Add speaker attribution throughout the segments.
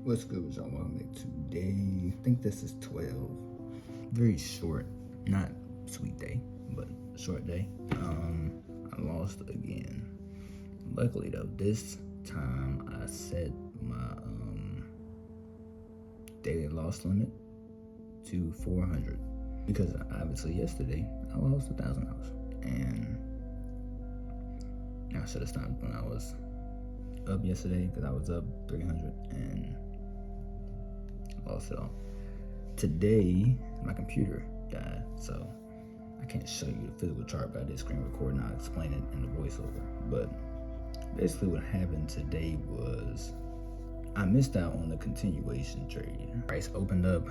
Speaker 1: What's good with y'all? Welcome back today. I think this is 12. Very short, not sweet day, but short day. I lost again. Luckily though, this time I set my daily loss limit to 400 because obviously yesterday I lost $1,000 and I should have stopped when I was up yesterday because I was up 300 and lost it all. Today my computer died, so I can't show you the physical chart, but I did screen record and I'll explain it in the voiceover. But basically what happened today was I missed out on the continuation trade. Price opened up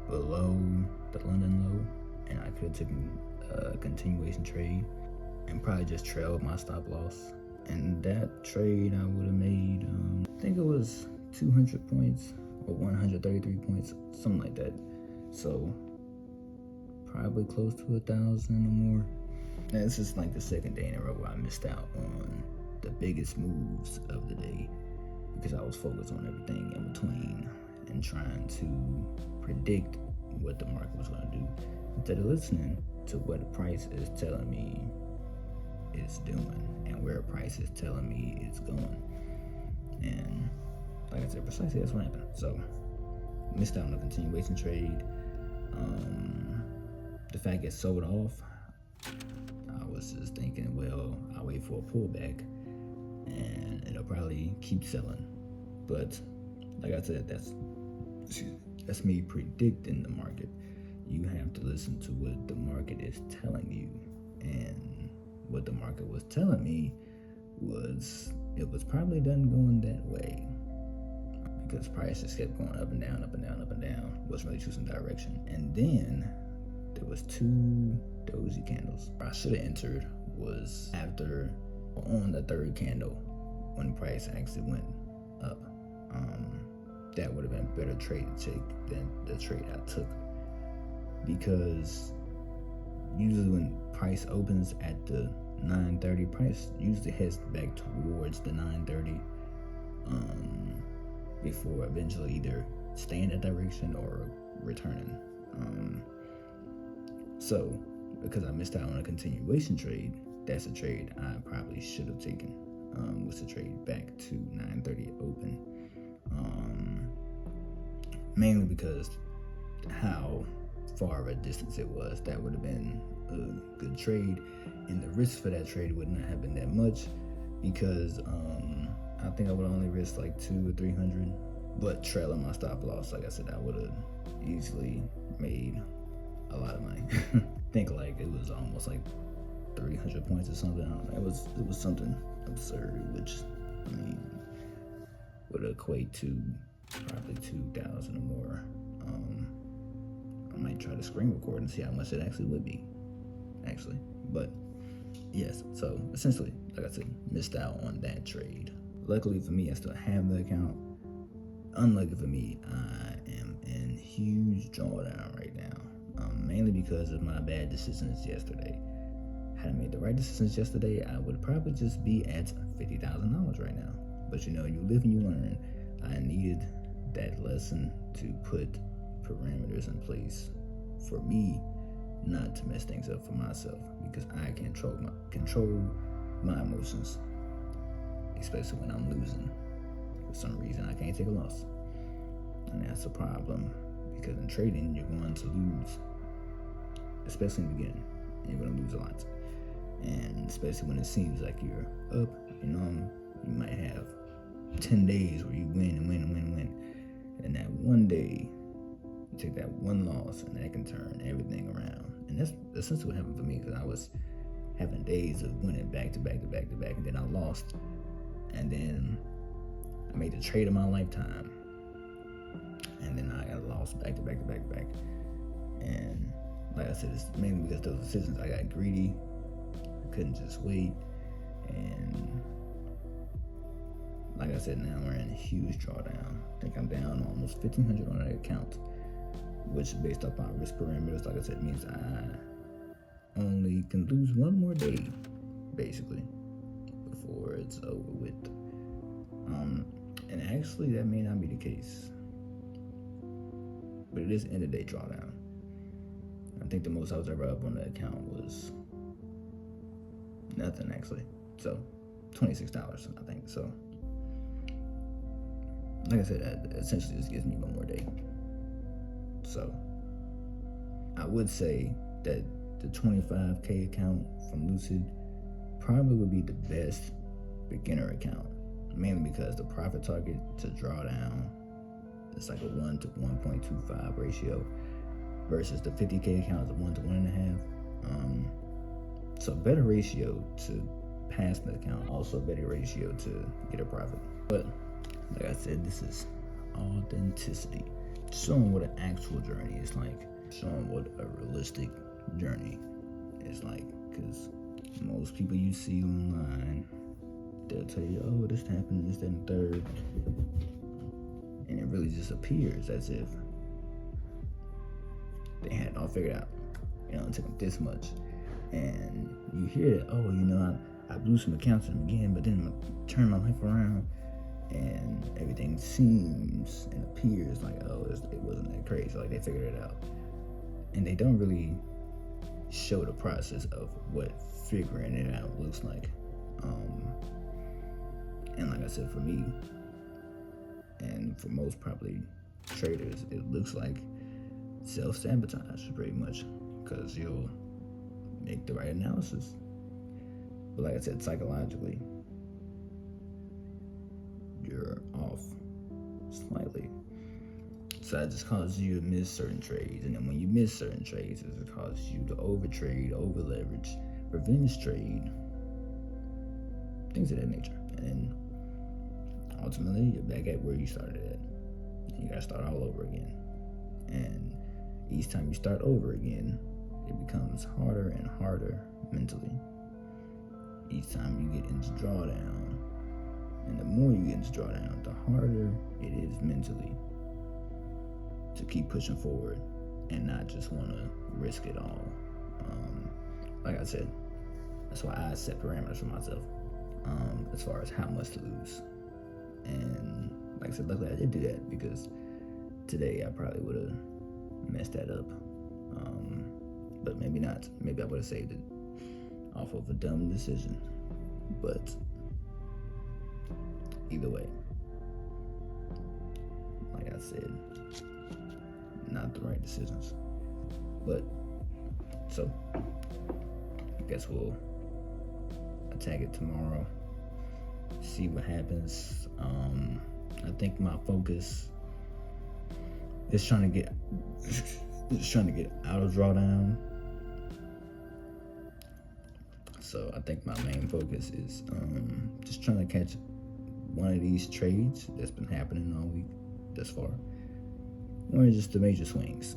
Speaker 1: below the London low and I could have taken a continuation trade and probably just trailed my stop loss. And that trade I would have made, I think it was 200 points or 133 points, something like that. So probably close to 1,000 or more. And this is like the second day in a row where I missed out on the biggest moves of the day because I was focused on everything in between and trying to predict what the market was going to do instead of listening to what the price is telling me it's doing and where price is telling me it's going. And like I said, precisely that's what happened. So missed out on the continuation trade. The fact it sold off, I was just thinking, well, I'll wait for a pullback and it'll probably keep selling. But like I said, that's me predicting the market. You have to listen to what the market is telling you. And what the market was telling me was it was probably done going that way because prices kept going up and down, up and down, up and down. Wasn't really choosing direction. And then there was two doji candles. I should have entered was after on the third candle when price actually went up. That would have been a better trade to take than the trade I took, because usually when price opens at the 930, price usually heads back towards the 930 before eventually either staying that direction or returning. So because I missed out on a continuation trade, that's a trade I probably should have taken. Was the trade back to 930 open. Mainly because how far of a distance it was. That would have been a good trade, and the risk for that trade would not have been that much because I think I would only risk like 200 or 300, but trailing my stop loss, like I said, I would have easily made a lot of money. I think like it was almost like 300 points or something. I don't know. It was something absurd, which I mean would equate to probably 2,000 or more. I might try to screen record and see how much it actually would be, but yes. So essentially, like I said, missed out on that trade. Luckily for me, I still have the account. Unlucky for me, I am in huge drawdown right now, mainly because of my bad decisions yesterday. Had I made the right decisions yesterday, I would probably just be at $50,000 right now. But you know, you live and you learn. I needed that lesson to put parameters in place for me not to mess things up for myself, because I control my emotions, especially when I'm losing. For some reason, I can't take a loss, and that's a problem because in trading, you're going to lose, especially in the beginning. You're going to lose a lot, and especially when it seems like you're up. You might have 10 days where you win and win and win and win. And that one day, you take that one loss and that can turn everything around. And that's essentially what happened for me, because I was having days of winning back to back to back to back, and then I lost. And then I made the trade of my lifetime. And then I got lost back to back to back to back. And like I said, it's mainly because those decisions, I got greedy. I couldn't just wait. And like I said, now we're in a huge drawdown. I think I'm down almost 1,500 on that account, which based off my risk parameters, like I said, means I only can lose one more day, basically, before it's over with. And actually, that may not be the case. But it is end of day drawdown. I think the most I was ever up on the account was nothing, actually. So, $26, I think. So, like I said, that essentially just gives me one more day. So, I would say that the 25K account from Lucid probably would be the best beginner account, mainly because the profit target to drawdown is like a 1 to 1.25 ratio versus the 50K account is a 1 to 1.5. So better ratio to pass the account, also better ratio to get a profit. But like I said, this is authenticity, showing what an actual journey is like, showing what a realistic journey is like. Because most people you see online, they'll tell you, oh, this happened, this, that, and third, and it really just appears as if they had it all figured out. It took them this much. And you hear that, oh, I blew some accounts in again, but then I turned my life around, and everything seems and appears like, oh, it wasn't that crazy. Like, they figured it out. And they don't really show the process of what figuring it out looks like. And like I said, for me, and for most probably traders, it looks like self-sabotage pretty much, because you'll make the right analysis, but like I said, psychologically you're off slightly, so that just causes you to miss certain trades. And then when you miss certain trades, it causes you to overtrade, over leverage, revenge trade, things of that nature. And then ultimately you're back at where you started at, and you gotta start all over again. And each time you start over again, it becomes harder and harder mentally. Each time you get into drawdown, and the more you get into drawdown, the harder it is mentally to keep pushing forward and not just want to risk it all. Like I said, that's why I set parameters for myself as far as how much to lose. And like I said, luckily I did do that, because today I probably would have messed that up. But maybe not. Maybe I would have saved it off of a dumb decision. But either way, like I said, not the right decisions. But so I guess we'll attack it tomorrow, see what happens. I think my focus is trying to get out of drawdown. So I think my main focus is just trying to catch one of these trades that's been happening all week thus far, or just the major swings,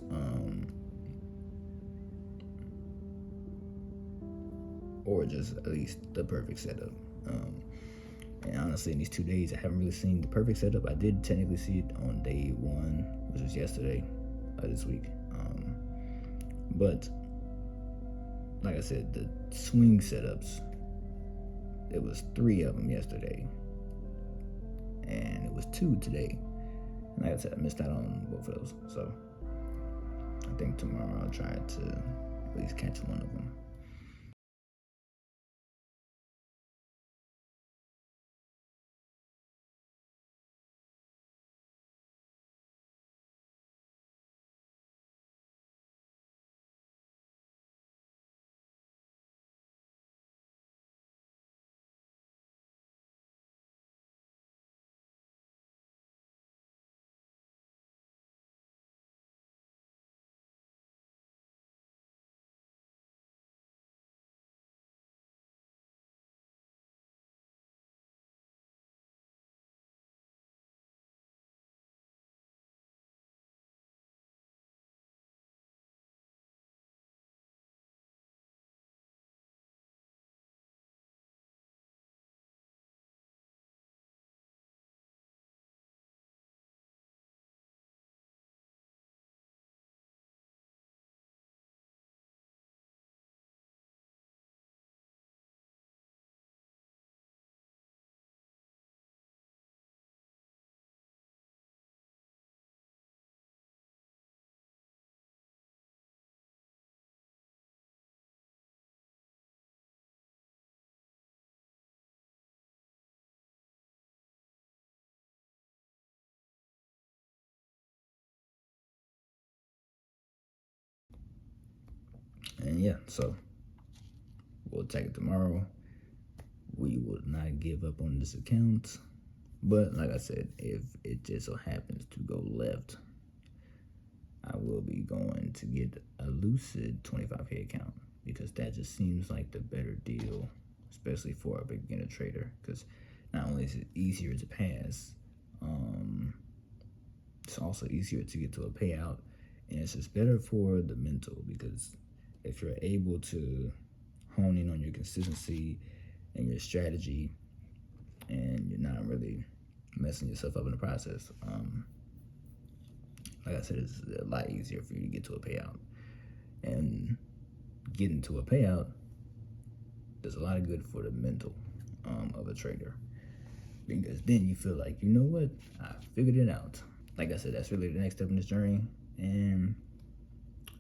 Speaker 1: or just at least the perfect setup. And honestly, in these 2 days, I haven't really seen the perfect setup. I did technically see it on day 1, which was yesterday, this week. But like I said, the swing setups, it was 3 of them yesterday, and it was 2 today. And like I said, I missed out on both of those. So I think tomorrow I'll try to at least catch one of them. And yeah, so we'll take it tomorrow. We will not give up on this account. But like I said, if it just so happens to go left, I will be going to get a Lucid 25K account, because that just seems like the better deal, especially for a beginner trader, because not only is it easier to pass, it's also easier to get to a payout, and it's just better for the mental, because if you're able to hone in on your consistency and your strategy, and you're not really messing yourself up in the process, like I said, it's a lot easier for you to get to a payout. And getting to a payout does a lot of good for the mental of a trader, because then you feel like, you know what, I figured it out. Like I said, that's really the next step in this journey, and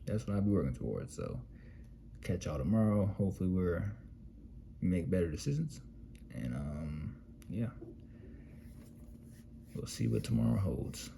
Speaker 1: that's what I'll be working towards. So catch y'all tomorrow. Hopefully we make better decisions, and yeah, we'll see what tomorrow holds.